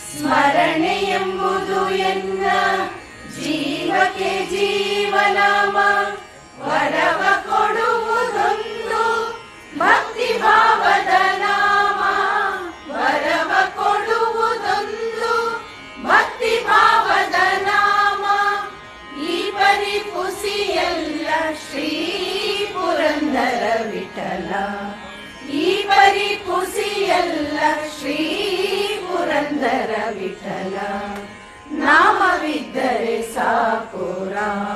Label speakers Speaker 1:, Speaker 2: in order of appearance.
Speaker 1: ಸ್ಮರಣೆ ಎಂಬುದು ಎನ್ನ ಜೀವಕ್ಕೆ ಜೀವನಾಮ ವರವ ಕೊಡುವುದೊಂದು ಭಕ್ತಿ ಭಾವದ ನಾಮ ವರವ ಕೊಡುವುದೊಂದು ಭಕ್ತಿ ಭಾವದ ನಾಮ ಈ ಪರಿಪುಸಿಯಲ್ಲ ಶ್ರೀ ಪುರಂದರ ವಿಠಲ ಈ ಪರಿಪುಸಿಯಲ್ಲ ಶ್ರೀ ಪುರಂದರ ವಿಠಲ ನಾಮವಿದ್ದರೆ ಸಾಕು ರಾಮ